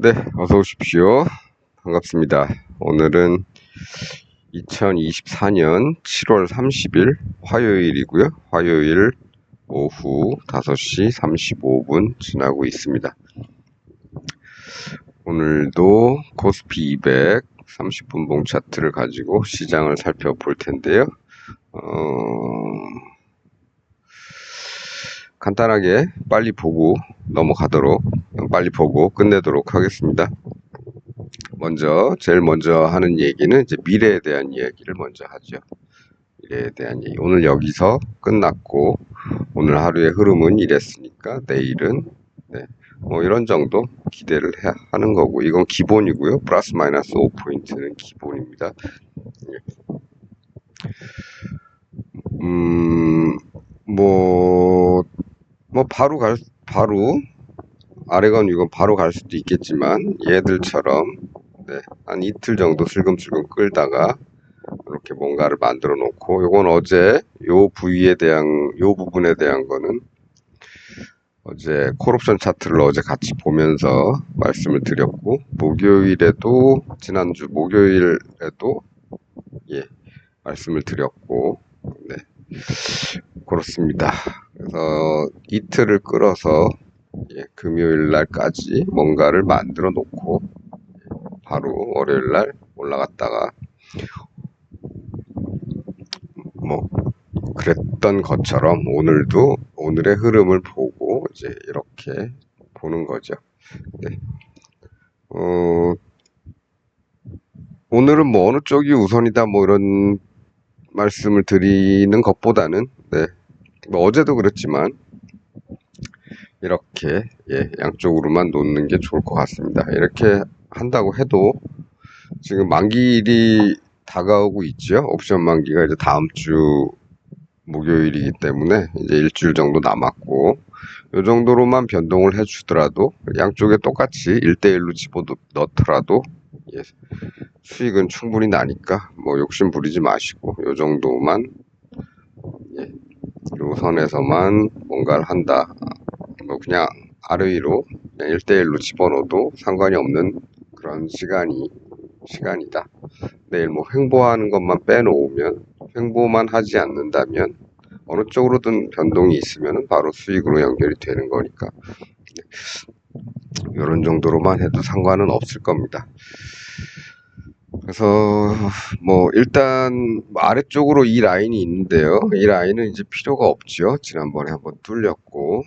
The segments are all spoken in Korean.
네, 어서 오십시오. 반갑습니다. 오늘은 2024년 7월 30일 화요일이고요. 화요일 오후 5시 35분 지나고 있습니다. 오늘도 코스피 200 30분봉 차트를 가지고 시장을 살펴볼 텐데요. 간단하게 빨리 보고 넘어가도록, 빨리 보고 끝내도록 하겠습니다. 제일 먼저 하는 얘기는 이제 미래에 대한 이야기를 먼저 하죠. 미래에 대한 얘기. 오늘 여기서 끝났고, 오늘 하루의 흐름은 이랬으니까, 내일은, 네, 뭐 이런 정도 기대를 하는 거고, 이건 기본이고요. 플러스 마이너스 5포인트는 기본입니다. 뭐, 바로, 아래건 이건 바로 갈 수도 있겠지만, 얘들처럼, 네, 한 이틀 정도 슬금슬금 끌다가, 이렇게 뭔가를 만들어 놓고, 요건 어제 요 부분에 대한 거는 어제 콜옵션 차트를 어제 같이 보면서 말씀을 드렸고, 지난주 목요일에도 예, 말씀을 드렸고, 네, 그렇습니다. 그래서 이틀을 끌어서 금요일 날까지 뭔가를 만들어 놓고 바로 월요일 날 올라갔다가 뭐 그랬던 것처럼 오늘의 흐름을 보고 이제 이렇게 보는 거죠. 네. 오늘은 뭐 어느 쪽이 우선이다 뭐 이런 말씀을 드리는 것보다는 네. 뭐 어제도 그랬지만 이렇게 양쪽으로만 놓는 게 좋을 것 같습니다. 이렇게 한다고 해도 지금 만기일이 다가오고 있죠. 옵션 만기가 이제 다음 주 목요일이기 때문에 이제 일주일 정도 남았고, 이 정도로만 변동을 해주더라도 양쪽에 똑같이 1대1로 집어넣더라도 수익은 충분히 나니까 뭐 욕심 부리지 마시고 이 정도만 요 선에서만 뭔가를 한다. 뭐 그냥 아래 위로 1대1로 집어넣어도 상관이 없는 그런 시간이다. 내일 뭐 횡보하는 것만 빼놓으면, 횡보만 하지 않는다면 어느 쪽으로든 변동이 있으면 바로 수익으로 연결이 되는 거니까 이런 정도로만 해도 상관은 없을 겁니다. 그래서 뭐 일단 아래쪽으로 이 라인이 있는데요. 이 라인은 이제 필요가 없죠. 지난번에 한번 뚫렸고,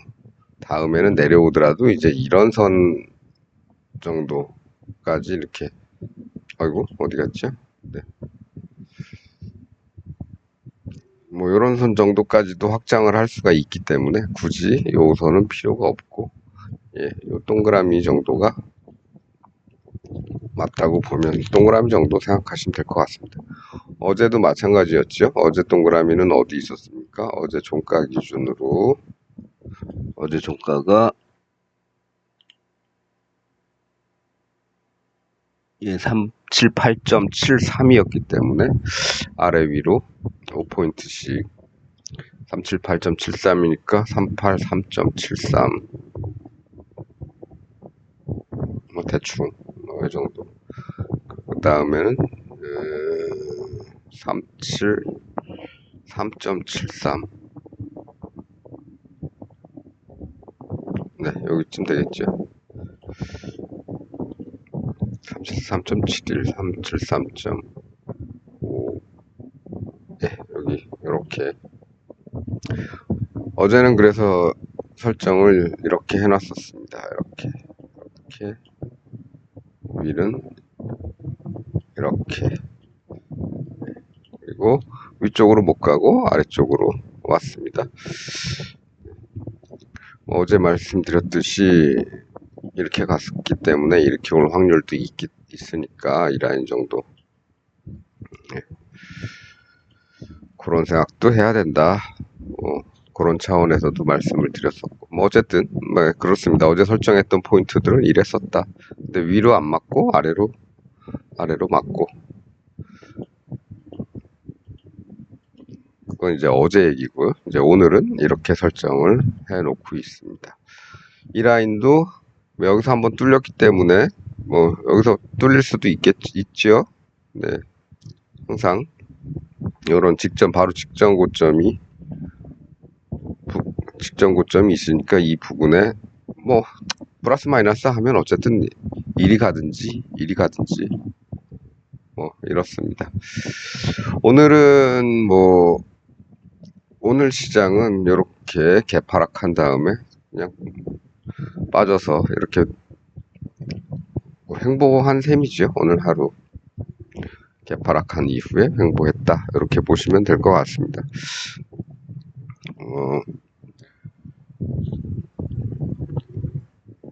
다음에는 내려오더라도 이제 이런 선 정도까지 이렇게, 아이고 어디 갔죠? 네. 뭐 이런 선 정도까지도 확장을 할 수가 있기 때문에 굳이 요 선은 필요가 없고, 요 동그라미 정도가 맞다고 보면 동그라미 정도 생각하시면 될 것 같습니다. 어제도 마찬가지였죠. 어제 동그라미는 어디 있었습니까? 어제 종가 기준으로 어제 종가가 378.73이었기 때문에 아래 위로 5포인트씩 378.73이니까 383.73 뭐 대충 이 정도. 그 다음에는 3.73 네, 여기쯤 되겠죠. 373.71, 373.5 네, 여기 이렇게. 어제는 그래서 설정을 이렇게 해놨었습니다. 이렇게 위는 이렇게, 그리고 위쪽으로 못 가고 아래쪽으로 왔습니다. 어제 말씀드렸듯이 이렇게 갔기 때문에 이렇게 올 확률도 있으니까 이 라인 정도 그런 생각도 해야 된다. 그런 차원에서도 말씀을 드렸었고, 뭐 어쨌든 뭐 그렇습니다. 어제 설정했던 포인트들은 이랬었다. 근데 위로 안 맞고 아래로 맞고, 그건 이제 어제 얘기고요. 이제 오늘은 이렇게 설정을 해놓고 있습니다. 이 라인도 뭐 여기서 한번 뚫렸기 때문에 뭐 여기서 뚫릴 수도 있죠. 네, 항상 이런 바로 직전 고점이 있으니까 이 부분에 뭐 플러스 마이너스 하면 어쨌든 이리 가든지 뭐 이렇습니다. 오늘은 뭐 오늘 시장은 이렇게 개파락한 다음에 그냥 빠져서 이렇게 횡보한 셈이죠. 오늘 하루 개파락한 이후에 횡보했다, 이렇게 보시면 될 것 같습니다.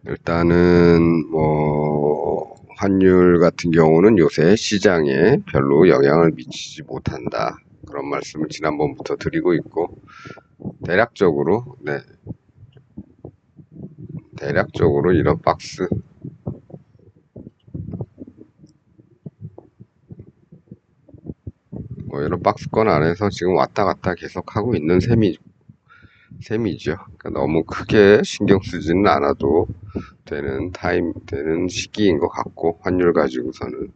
일단은 뭐 환율 같은 경우는 요새 시장에 별로 영향을 미치지 못한다, 그런 말씀을 지난번부터 드리고 있고, 대략적으로 이런 박스권 안에서 지금 왔다 갔다 계속 하고 있는 셈이죠. 그러니까 너무 크게 신경 쓰지는 않아도 되는 시기인 것 같고, 환율 가지고서는.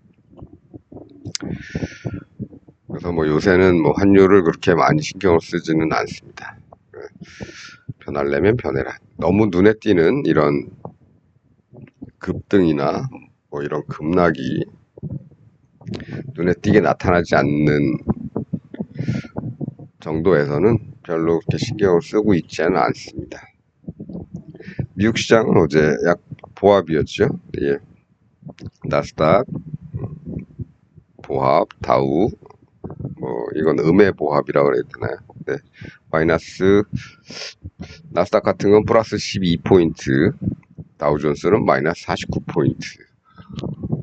그래서 뭐 요새는 뭐 환율을 그렇게 많이 신경을 쓰지는 않습니다. 변하려면 변해라. 너무 눈에 띄는 이런 급등이나 뭐 이런 급락이 눈에 띄게 나타나지 않는 정도에서는 별로 그렇게 신경을 쓰고 있지는 않습니다. 미국 시장은 어제 약 보합이었죠. 예. 나스닥 보합, 다우, 뭐 이건 음의 보합이라고 그래야 되나요? 네. 마이너스, 나스닥 같은 건 플러스 12포인트, 다우존스는 마이너스 49포인트.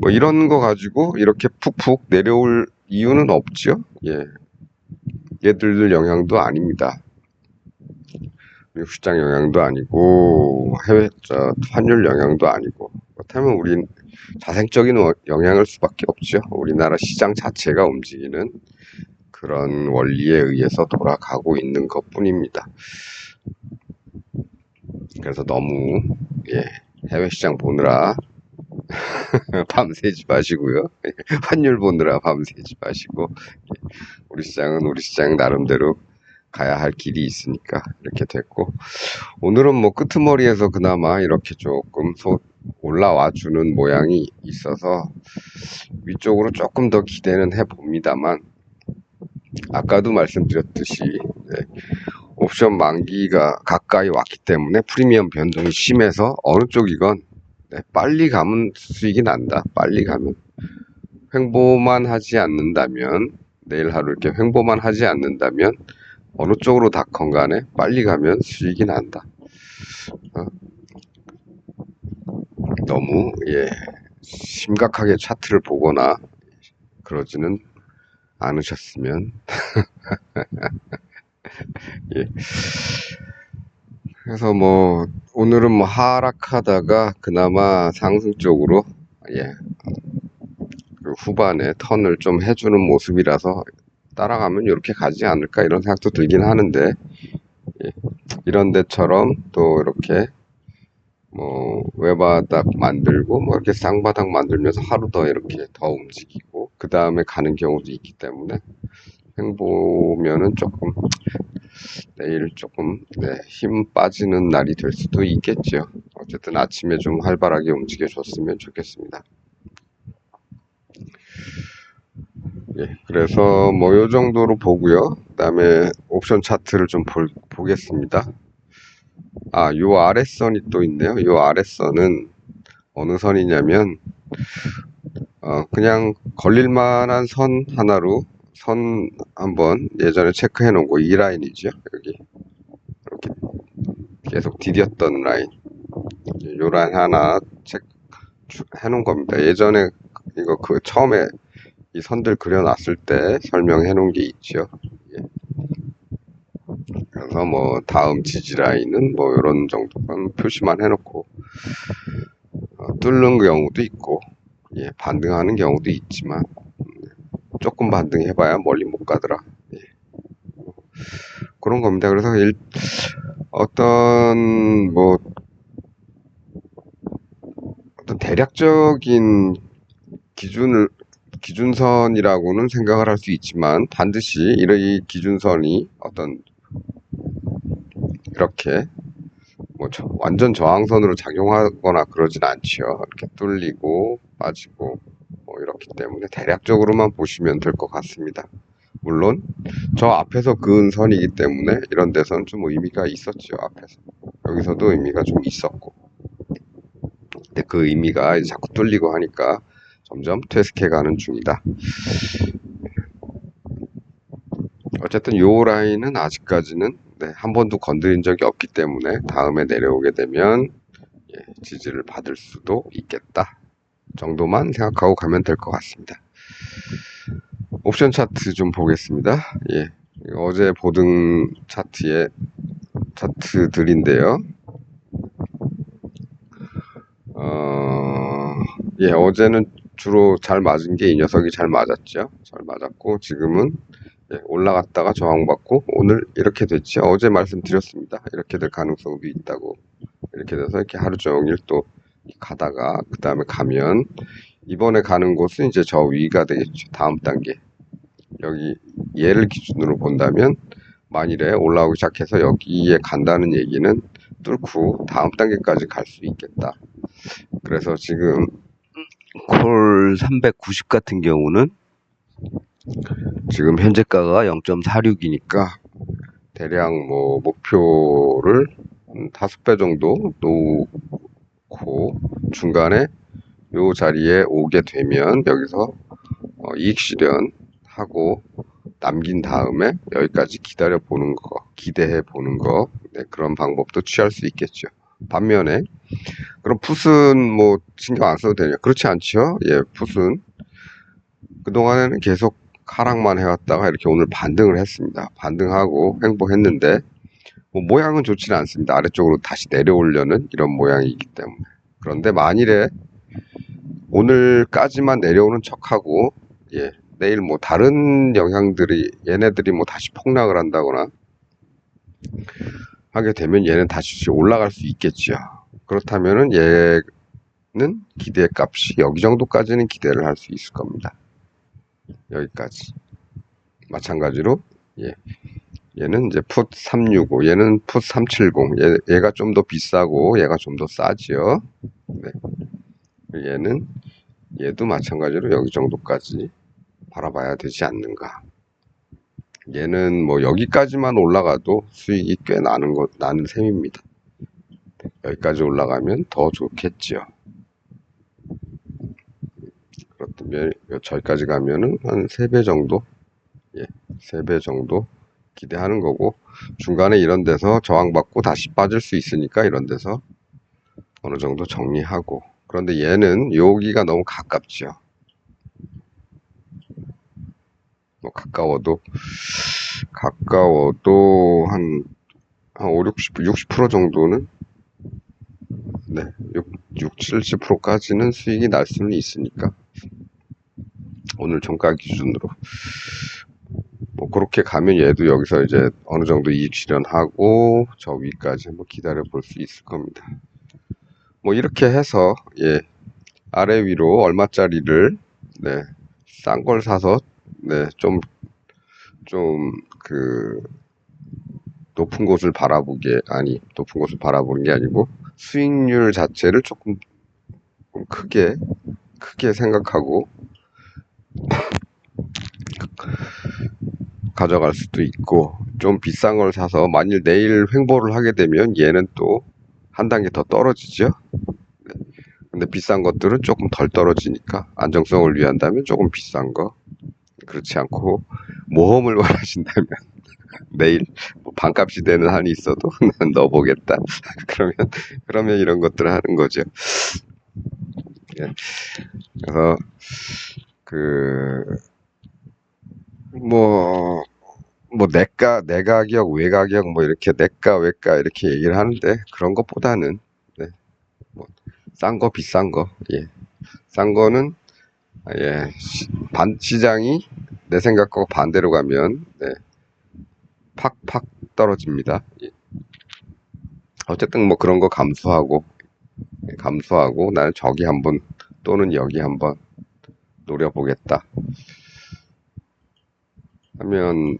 뭐 이런 거 가지고 이렇게 푹푹 내려올 이유는 없죠. 예. 얘들 영향도 아닙니다. 미국 시장 영향도 아니고 해외 환율 영향도 아니고, 그렇다면 우린 자생적인 영향일 수밖에 없죠. 우리나라 시장 자체가 움직이는 그런 원리에 의해서 돌아가고 있는 것 뿐입니다. 그래서 너무 해외 시장 보느라 밤새지 마시고요. 환율 보느라 밤새지 마시고, 우리 시장은 우리 시장 나름대로 가야 할 길이 있으니까 이렇게 됐고, 오늘은 뭐 끄트머리에서 그나마 이렇게 조금 올라와 주는 모양이 있어서 위쪽으로 조금 더 기대는 해봅니다만, 아까도 말씀드렸듯이 옵션 만기가 가까이 왔기 때문에 프리미엄 변동이 심해서 어느 쪽이건 빨리 가면 수익이 난다. 빨리 가면 횡보만 하지 않는다면, 내일 하루 이렇게 횡보만 하지 않는다면 어느 쪽으로 닿건 간에 빨리 가면 수익이 난다. 너무 심각하게 차트를 보거나 그러지는 않으셨으면. 예. 그래서 뭐 오늘은 뭐 하락하다가 그나마 상승 쪽으로 그 후반에 턴을 좀 해주는 모습이라서 따라가면 이렇게 가지 않을까, 이런 생각도 들긴 하는데, 이런 데처럼 또 이렇게 뭐 외바닥 만들고 뭐 이렇게 쌍바닥 만들면서 하루 더 이렇게 더 움직이고 그 다음에 가는 경우도 있기 때문에, 횡보면은 조금 내일 조금 힘 빠지는 날이 될 수도 있겠죠. 어쨌든 아침에 좀 활발하게 움직여 줬으면 좋겠습니다. 그래서 뭐 요 정도로 보고요. 그 다음에 옵션 차트를 좀 보겠습니다. 요 아랫선이 또 있네요. 요 아랫선은 어느 선이냐면 그냥 걸릴만한 선 하나로, 선 한번 예전에 체크해 놓은 거, 이 라인이죠. 여기 이렇게 계속 디뎠던 라인, 요 라인 하나 체크해 놓은 겁니다. 예전에 이거 처음에 이 선들 그려놨을 때 설명해 놓은 게 있죠. 그래서 뭐 다음 지지 라인은 뭐 이런 정도만 표시만 해놓고, 뚫는 경우도 있고 반등하는 경우도 있지만, 조금 반등해봐야 멀리 못 가더라, 그런 겁니다. 그래서 어떤 뭐 대략적인 기준선이라고는 생각을 할 수 있지만 반드시 이 기준선이 어떤 이렇게 뭐 완전 저항선으로 작용하거나 그러진 않죠. 이렇게 뚫리고 빠지고 뭐 이렇기 때문에 대략적으로만 보시면 될 것 같습니다. 물론 저 앞에서 그은 선이기 때문에 이런 데서는 좀 의미가 있었죠. 앞에서 여기서도 의미가 좀 있었고, 근데 그 의미가 이제 자꾸 뚫리고 하니까 점점 퇴색해가는 중이다. 어쨌든 요 라인은 아직까지는 한 번도 건드린 적이 없기 때문에 다음에 내려오게 되면 지지를 받을 수도 있겠다 정도만 생각하고 가면 될 것 같습니다. 옵션 차트 좀 보겠습니다. 어제 보등 차트들인데요. 어제는 주로 잘 맞은 게 이 녀석이 잘 맞았죠. 잘 맞았고 지금은 올라갔다가 저항받고 오늘 이렇게 됐죠. 어제 말씀드렸습니다. 이렇게 될 가능성도 있다고. 이렇게 돼서 이렇게 하루 종일 또 가다가 그 다음에 가면 이번에 가는 곳은 이제 저 위가 되겠죠. 다음 단계. 여기 얘를 기준으로 본다면 만일에 올라오기 시작해서 여기에 간다는 얘기는 뚫고 다음 단계까지 갈 수 있겠다. 그래서 지금 콜 390 같은 경우는 지금 현재가가 0.46이니까 대략 뭐 목표를 5배 정도 놓고 중간에 요 자리에 오게 되면 여기서 이익 실현하고 남긴 다음에 여기까지 기다려 보는 거, 기대해 보는 거, 그런 방법도 취할 수 있겠죠. 반면에 그럼 풋은 뭐 신경 안 써도 되냐? 그렇지 않죠. 풋은 그동안에는 계속 하락만 해왔다가 이렇게 오늘 반등을 했습니다. 반등하고 횡보했는데 뭐 모양은 좋지는 않습니다. 아래쪽으로 다시 내려오려는 이런 모양이기 때문에. 그런데 만일에 오늘까지만 내려오는 척하고 내일 뭐 다른 영향들이 얘네들이 뭐 다시 폭락을 한다거나 하게 되면 얘는 다시 올라갈 수 있겠죠. 그렇다면은 얘는 기대 값이 여기 정도까지는 기대를 할 수 있을 겁니다. 여기까지. 마찬가지로 얘는 이제 풋 365, 얘는 풋 370. 얘가 좀 더 비싸고 얘가 좀 더 싸지요. 얘도 마찬가지로 여기 정도까지 바라봐야 되지 않는가. 얘는 뭐 여기까지만 올라가도 수익이 꽤 나는 셈입니다. 여기까지 올라가면 더 좋겠죠. 그렇다면 저기까지 가면은 한 3배 정도, 3배 정도 기대하는 거고, 중간에 이런 데서 저항받고 다시 빠질 수 있으니까 이런 데서 어느 정도 정리하고. 그런데 얘는 여기가 너무 가깝죠. 뭐 가까워도 한 5, 60% 정도는 70%까지는 수익이 날 수는 있으니까 오늘 종가 기준으로 뭐 그렇게 가면 얘도 여기서 이제 어느 정도 이익 실현하고 저 위까지 한번 기다려 볼 수 있을 겁니다. 뭐 이렇게 해서 아래 위로 얼마짜리를 싼 걸 사서 좀 그 높은 곳을 높은 곳을 바라보는 게 아니고 수익률 자체를 조금 크게 생각하고 가져갈 수도 있고, 좀 비싼 걸 사서 만일 내일 횡보를 하게 되면 얘는 또 한 단계 더 떨어지죠. 근데 비싼 것들은 조금 덜 떨어지니까 안정성을 위한다면 조금 비싼 거, 그렇지 않고 모험을 원하신다면 내일 뭐 반값이 되는 한이 있어도 넣어보겠다. 그러면 이런 것들을 하는 거죠. 그래서 내 가격, 외 가격, 뭐 이렇게 내가, 외가 이렇게 얘기를 하는데 그런 것보다는 싼 거, 비싼 거, 싼 거는 시장이 내 생각과 반대로 가면 팍팍 떨어집니다. 어쨌든 뭐 그런 거 감수하고 감소하고 나는 저기 한번 또는 여기 한번 노려보겠다 하면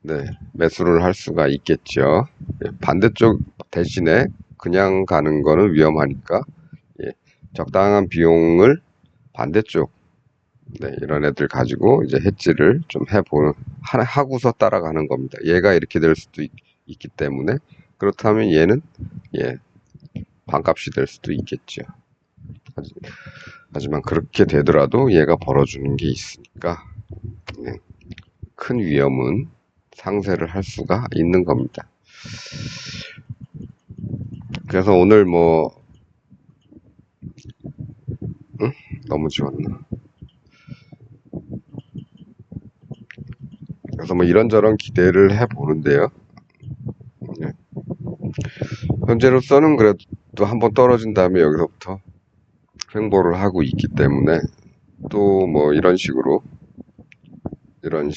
네, 매수를 할 수가 있겠죠. 예, 반대쪽 대신에 그냥 가는 거는 위험하니까 예, 적당한 비용을 반대쪽 네, 이런 애들 가지고 이제 해지를 좀 해보는 하고서 따라가는 겁니다. 얘가 이렇게 될 수도 있기 때문에 그렇다면 얘는 예, 반값이 될 수도 있겠죠. 하지만 그렇게 되더라도 얘가 벌어주는 게 있으니까 네, 큰 위험은 상쇄를 할 수가 있는 겁니다. 그래서 오늘 뭐 너무 지웠나? 그래서 뭐 이런저런 기대를 해보는데요. 네. 현재로서는 그래도 한번 떨어진 다음에 여기서부터 횡보를 하고 있기 때문에 또 뭐 이런 식으로 이런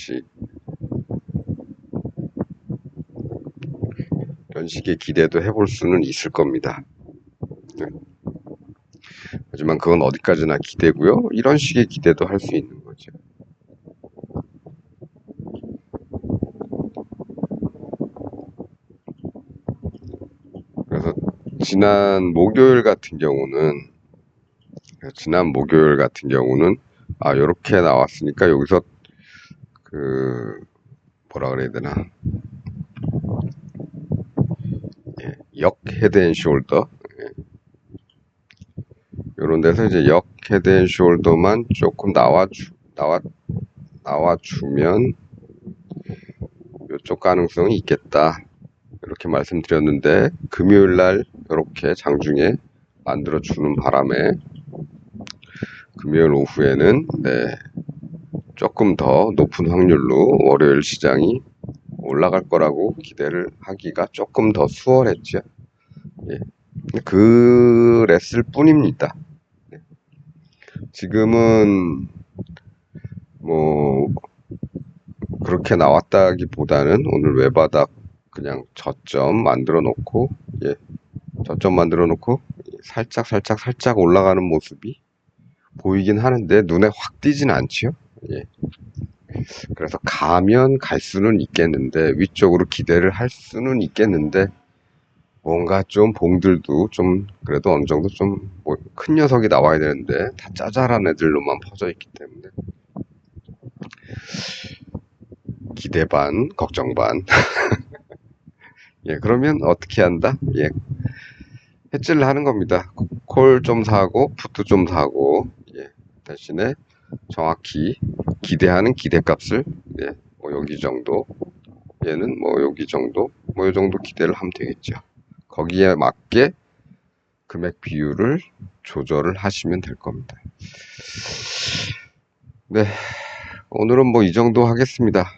식의 기대도 해볼 수는 있을 겁니다. 네. 하지만 그건 어디까지나 기대고요. 이런 식의 기대도 할 수 있는 거죠. 그래서 지난 목요일 같은 경우는 아 요렇게 나왔으니까 여기서 그 뭐라 그래야 되나 역 헤드앤숄더 요런 데서 이제 역 헤드앤숄더만 조금 나와주면 이쪽 가능성이 있겠다 이렇게 말씀드렸는데 금요일날 이렇게 장중에 만들어주는 바람에 금요일 오후에는 네, 조금 더 높은 확률로 월요일 시장이 올라갈 거라고 기대를 하기가 조금 더 수월했죠. 예. 그랬을 뿐입니다. 지금은 뭐 그렇게 나왔다기보다는 오늘 외바닥 그냥 저점 만들어 놓고 예, 저점 만들어 놓고 살짝 올라가는 모습이 보이긴 하는데 눈에 확 띄진 않죠. 예. 그래서 가면 갈 수는 있겠는데 위쪽으로 기대를 할 수는 있겠는데 뭔가 좀 봉들도 좀 그래도 어느 정도 좀 뭐 큰 녀석이 나와야 되는데 다 짜잘한 애들로만 퍼져 있기 때문에 기대 반 걱정 반 예, 그러면 어떻게 한다? 예, 해지를 하는 겁니다. 콜 좀 사고, 푸트 좀 사고, 예, 대신에 정확히 기대하는 기대값을, 예, 뭐 여기 정도, 얘는 뭐 여기 정도, 뭐 이 정도 기대를 하면 되겠죠. 거기에 맞게 금액 비율을 조절을 하시면 될 겁니다. 네, 오늘은 뭐 이 정도 하겠습니다.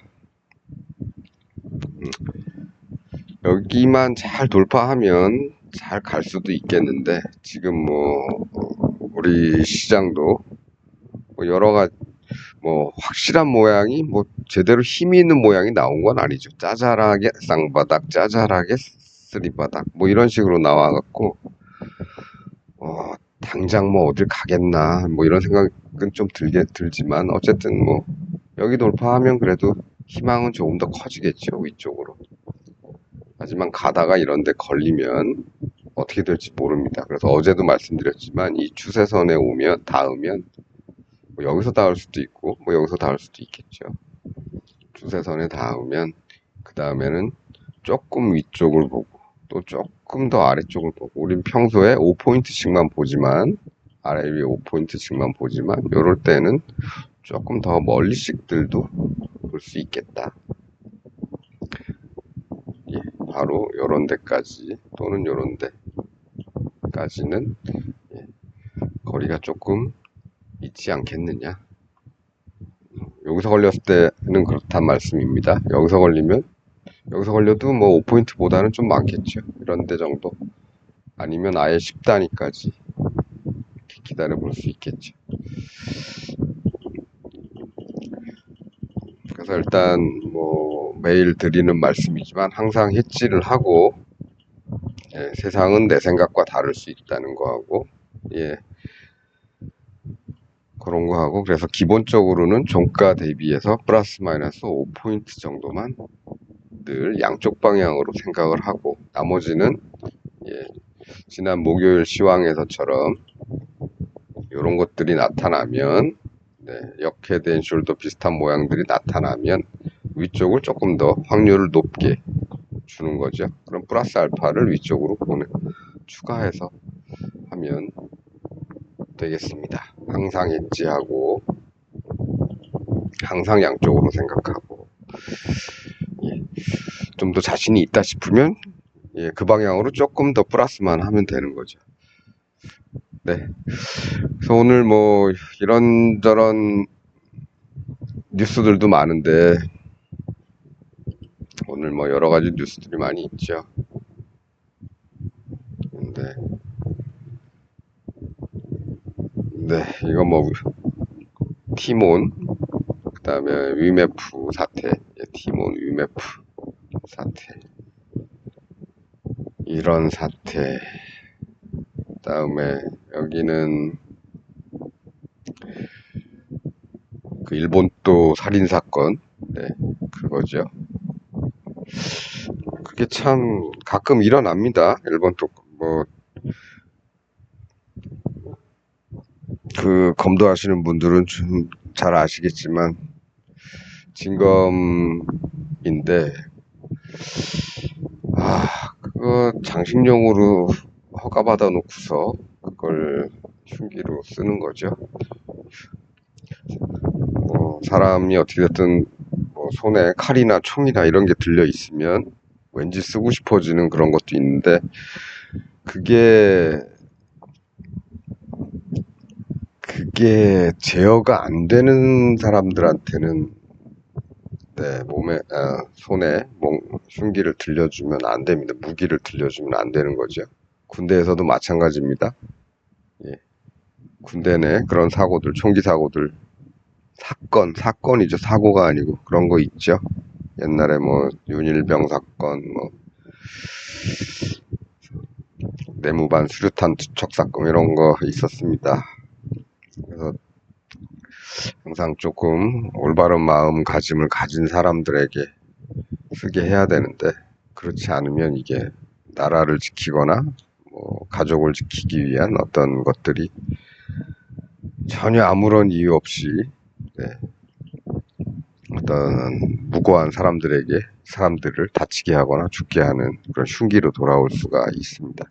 여기만 잘 돌파하면 잘 갈 수도 있겠는데 지금 뭐 우리 시장도 뭐 여러 가지 뭐 확실한 모양이 뭐 제대로 힘이 있는 모양이 나온 건 아니죠. 짜잘하게 쌍바닥, 짜잘하게 쓰리바닥 뭐 이런 식으로 나와갖고 당장 뭐 어딜 가겠나 뭐 이런 생각은 좀 들지만 어쨌든 뭐 여기 돌파하면 그래도 희망은 조금 더 커지겠죠 위쪽으로. 하지만 가다가 이런 데 걸리면 어떻게 될지 모릅니다. 그래서 어제도 말씀드렸지만 이 추세선에 닿으면 뭐 여기서 닿을 수도 있고 뭐 여기서 닿을 수도 있겠죠. 추세선에 닿으면 그 다음에는 조금 위쪽을 보고 또 조금 더 아래쪽을 보고 우린 평소에 5포인트씩만 보지만 아래 위에 5포인트씩만 보지만 요럴 때는 조금 더 멀리씩들도 볼 수 있겠다. 예, 바로 요런 데까지 또는 요런 데까지는 예, 거리가 조금 있지 않겠느냐. 여기서 걸렸을 때는 그렇단 말씀입니다. 여기서 걸려도 뭐 5포인트보다는 좀 많겠죠. 이런 데 정도. 아니면 아예 10단위까지 기다려 볼 수 있겠죠. 그래서 일단 뭐 매일 드리는 말씀이지만 항상 해지를 하고 예, 세상은 내 생각과 다를 수 있다는 거하고, 예, 그런 거 하고, 그래서 기본적으로는 종가 대비해서 플러스 마이너스 5포인트 정도만 늘 양쪽 방향으로 생각을 하고, 나머지는, 예, 지난 목요일 시황에서처럼 이런 것들이 나타나면, 네, 역헤드앤 숄더 비슷한 모양들이 나타나면 위쪽을 조금 더 확률을 높게 주는 거죠. 그럼 플러스 알파를 위쪽으로 추가해서 하면 되겠습니다. 항상 엣지하고 항상 양쪽으로 생각하고, 예, 좀 더 자신이 있다 싶으면, 예, 그 방향으로 조금 더 플러스만 하면 되는 거죠. 네. 그래서 오늘 뭐 이런저런 뉴스들도 많은데, 오늘 뭐 여러 가지 뉴스들이 많이 있죠. 근데 네, 이거 뭐 티몬, 그다음에 위메프 사태, 예, 티몬 위메프 사태, 이런 사태. 그다음에 여기는 그 일본도 살인 사건, 네, 그거죠. 그게 참 가끔 일어납니다. 일본도 뭐 그 검도하시는 분들은 좀 잘 아시겠지만 진검인데, 그거 장식용으로 허가받아 놓고서 그걸 흉기로 쓰는 거죠. 뭐 사람이 어떻게 됐든 뭐 손에 칼이나 총이나 이런 게 들려 있으면 왠지 쓰고 싶어지는 그런 것도 있는데, 그게 그게 제어가 안 되는 사람들한테는, 네, 손에 흉기를 들려주면 안 됩니다. 무기를 들려주면 안 되는 거죠. 군대에서도 마찬가지입니다. 예, 군대 내 그런 사고들, 총기 사고들, 사건이죠. 사고가 아니고 그런 거 있죠. 옛날에 뭐 윤일병 사건, 뭐 내무반 수류탄 투척 사건 이런 거 있었습니다. 그래서 항상 조금 올바른 마음가짐을 가진 사람들에게 쓰게 해야 되는데, 그렇지 않으면 이게 나라를 지키거나 뭐 가족을 지키기 위한 어떤 것들이 전혀 아무런 이유 없이, 네, 어떤 무고한 사람들을 다치게 하거나 죽게 하는 그런 흉기로 돌아올 수가 있습니다.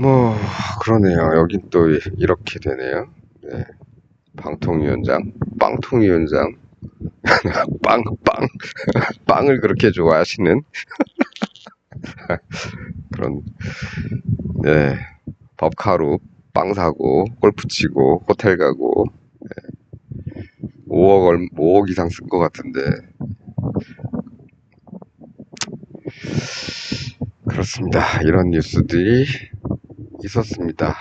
뭐 그러네요. 여긴 또 이렇게 되네요. 네, 빵통위원장 빵을 그렇게 좋아하시는 그런, 네, 법카로 빵 사고 골프 치고 호텔 가고 5억 이상 쓴 것 같은데, 그렇습니다. 이런 뉴스들이 있었습니다.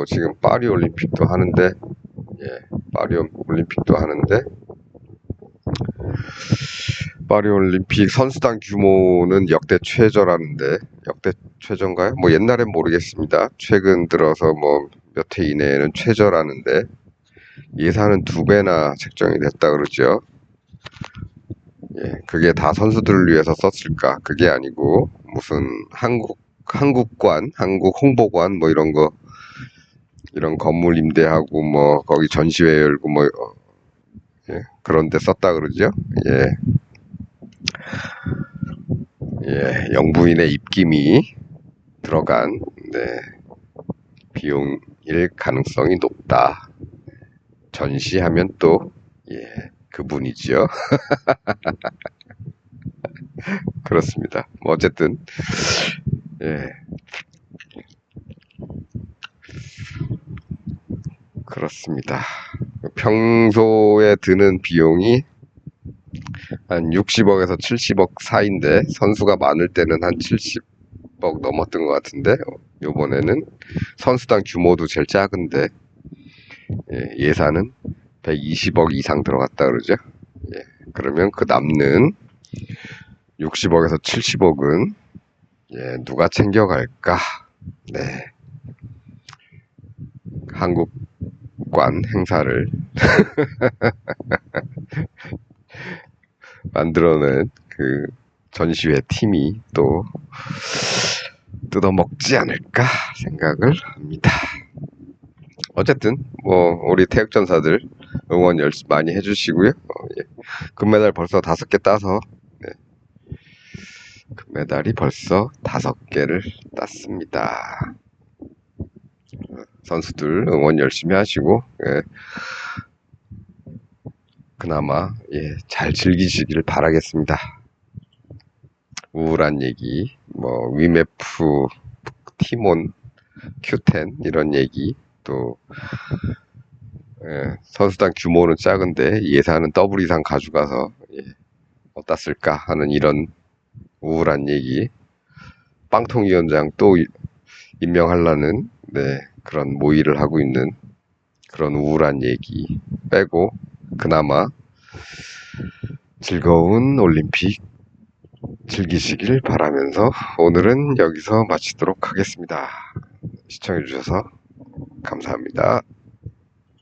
지금 파리 올림픽도 하는데, 예, 파리 올림픽도 하는데, 파리 올림픽 선수단 규모는 역대 최저라는데, 역대 최저인가요? 뭐 옛날엔 모르겠습니다. 최근 들어서 뭐 몇 해 이내에는 최저라는데, 예산은 2배나 책정이 됐다 그러죠. 예, 그게 다 선수들을 위해서 썼을까? 그게 아니고 무슨 한국 홍보관 뭐 이런 건물 임대하고 뭐 거기 전시회 열고 뭐, 예, 그런 데 썼다 그러죠. 예, 예, 영부인의 입김이 들어간, 네, 비용일 가능성이 높다. 전시하면 또, 예, 그분이지요. 그렇습니다. 뭐 어쨌든, 예, 그렇습니다. 평소에 드는 비용이 한 60억에서 70억 사이인데, 선수가 많을 때는 한 70억 넘었던 것 같은데, 요번에는 선수단 규모도 제일 작은데, 예, 예산은 120억 이상 들어갔다 그러죠. 예, 그러면 그 남는 60억에서 70억은 예, 누가 챙겨갈까? 네, 한국관 행사를 만들어낸 그 전시회 팀이 또 뜯어먹지 않을까 생각을 합니다. 어쨌든 뭐 우리 태극전사들 응원 열심히 많이 해주시고요. 예. 금메달 벌써 5개 따서 네. 금메달이 벌써 5개를 땄습니다. 선수들 응원 열심히 하시고 예. 그나마 예, 잘 즐기시길 바라겠습니다. 우울한 얘기, 뭐 위메프, 티몬, Q10 이런 얘기 또 예, 선수단 규모는 작은데 예산은 더블 이상 가져가서 예, 어디다 쓸까 하는 이런 우울한 얘기 빵통위원장 또 임명하려는 네, 그런 모의를 하고 있는 그런 우울한 얘기 빼고 그나마 즐거운 올림픽 즐기시길 바라면서 오늘은 여기서 마치도록 하겠습니다. 시청해주셔서 감사합니다.